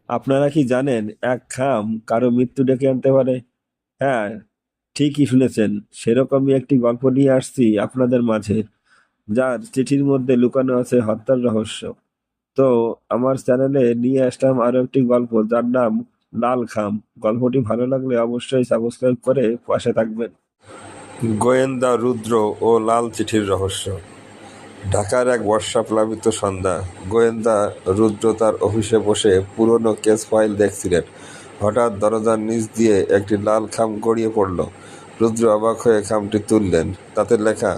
আপনারা কি জানেন এক খাম কারো মৃত্যু ডেকে আনতে পারে? হ্যাঁ, ঠিকই শুনেছেন। সেরকমই একটি গল্প নিয়ে আসছি আপনাদের মাঝে, যার চিঠির মধ্যে লুকানো আছে হত্যার রহস্য। তো আমার চ্যানেলে নিয়ে আসলাম আরো একটি গল্প, যার নাম লাল খাম। গল্পটি ভালো লাগলে অবশ্যই সাবস্ক্রাইব করে পাশে থাকবেন। গোয়েন্দা রুদ্র ও লাল চিঠির রহস্য। ঢাকার এক বর্ষাপ্লাবিত সন্ধ্যা। গোয়েন্দা রুদ্র তার অফিসে বসে পুরনো কেস ফাইল দেখছিলেন। হঠাৎ দরজার নিচ দিয়ে একটি লাল খাম গড়িয়ে পড়ল। রুদ্র অবাক হয়ে খামটি তুললেন। তাতে লেখা,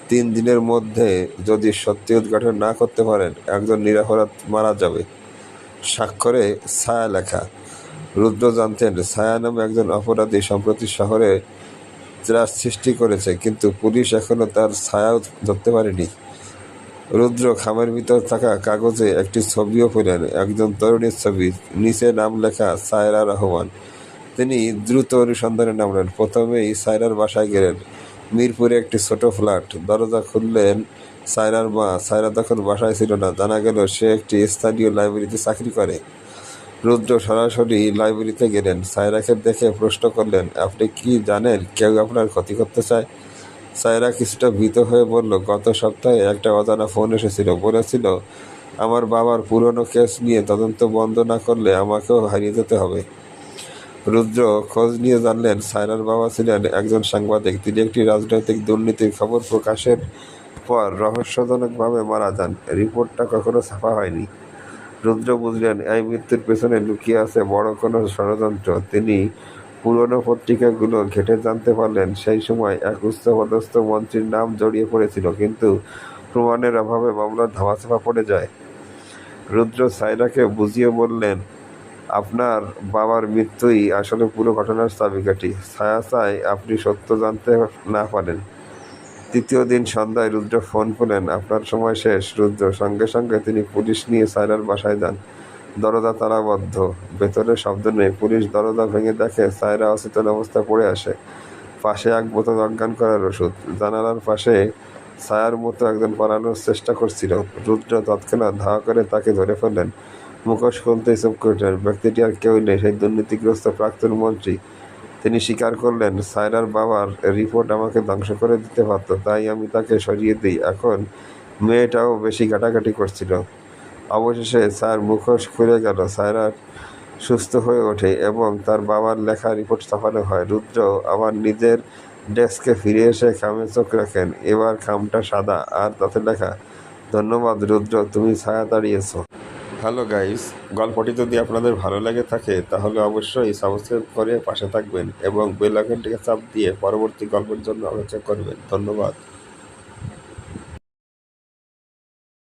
3 দিনের মধ্যে যদি সত্যি উদ্ঘাটন না করতে পারেন, একজন নিরপরাধ মারা যাবে। স্বাক্ষরে ছায়া লেখা। রুদ্র জানতেন ছায়া নামে একজন অপরাধী সম্প্রতি শহরে ত্রাস সৃষ্টি করেছে, কিন্তু পুলিশ এখনো তার ছায়াও ধরতে পারেনি। রুদ্র খামের ভিতর থাকা কাগজে একটি ছবিও পেলেন, একজন তরুণীর ছবি, নিচে নাম লেখা সায়রা রহমান। তিনি দ্রুত অনুসন্ধানে নামলেন। প্রথমেই সায়রার বাসায় গেলেন। মিরপুরে একটি ছোট ফ্ল্যাট। দরজা খুললেন সায়রার মা। সায়রা তখন বাসায় ছিল না। জানা গেল সে একটি স্থানীয় লাইব্রেরিতে চাকরি করে। রুদ্র সরাসরি লাইব্রেরিতে গেলেন। সায়রাকে দেখে প্রশ্ন করলেন, আপনি কি জানেন কেউ আপনার ক্ষতি করতে চায়? সায়রা কিছুটা ভীত হয়ে বলল, গত সপ্তাহে একটা অজানা ফোন এসেছিল, বলেছিল আমার বাবার পুরনো কেস নিয়ে তদন্ত বন্ধ না করলে আমাকেও হারিয়ে যেতে হবে। রুদ্র খোঁজ নিয়ে জানলেন সায়রার বাবা ছিলেন একজন সাংবাদিক। তিনি একটি রাজনৈতিক দুর্নীতির খবর প্রকাশের পর রহস্যজনকভাবে মারা যান। রিপোর্টটা কখনো ছাপা হয়নি। রুদ্র বুঝলেন এই মৃত্যুর পেছনে লুকিয়ে আছে বড় কোনো ষড়যন্ত্র। তিনি পুরনো পত্রিকাগুলো ঘেঁটে জানতে পারলেন সেই সময় এক উচ্চপদস্থ মন্ত্রীর নাম জড়িয়ে পড়েছিল, কিন্তু প্রমাণের অভাবে মামলার ধামাচাপা পড়ে যায়। রুদ্র সায়রাকে বুঝিয়ে বললেন, আপনার বাবার মৃত্যুই আসলে পুরো ঘটনার চাবিকাঠি। ছায়া চায় আপনি সত্য জানতে না পারেন। তৃতীয় দিন সন্ধ্যায় রুদ্র ফোন পেলেন, আপনার সময় শেষ। রুদ্র সঙ্গে সঙ্গে তিনি পুলিশ নিয়ে সায়রার বাসায় যান। দরজা তালাবদ্ধ, ভেতরে শব্দ নেই। পুলিশ দরজা ভেঙে দেখে সায়রা অচেতন অবস্থায় পড়ে আসে। পাশে এক বোতল অজ্ঞান করার ওষুধ। জানালার পাশে ছায়ার মতো একজন পালানোর চেষ্টা করছিল। রুদ্র তৎক্ষণাৎ ধাওয়া করে তাকে ধরে ফেললেন। মুখোশ খুলতেই চুপ করলেন। ব্যক্তিটি আর কেউ নেই, সেই দুর্নীতিগ্রস্ত প্রাক্তন মন্ত্রী। তিনি স্বীকার করলেন, সায়রার বাবার রিপোর্ট আমাকে ধ্বংস করে দিতে পারত, তাই আমি তাকে সরিয়ে দিই। এখন মেয়েটাও বেশি ঘাটাঘাটি করছিল। অবশেষে স্যার মুখোশ খুলে গেল। সায়রা সুস্থ হয়ে ওঠে এবং তার বাবার লেখা রিপোর্ট ছাপানো হয়। রুদ্র আবার নিজের ডেস্কে ফিরে এসে খামে চোখ রাখেন। এবার খামটা সাদা, আর তাতে লেখা, ধন্যবাদ রুদ্র, তুমি ছায়া তাড়িয়েছ। হ্যালো গাইস, গল্পটি যদি আপনাদের ভালো লেগে থাকে তাহলে অবশ্যই সাবস্ক্রাইব করে পাশে থাকবেন এবং বেল আইকনটিকে চাপ দিয়ে পরবর্তী গল্পের জন্য অপেক্ষা করবেন। ধন্যবাদ।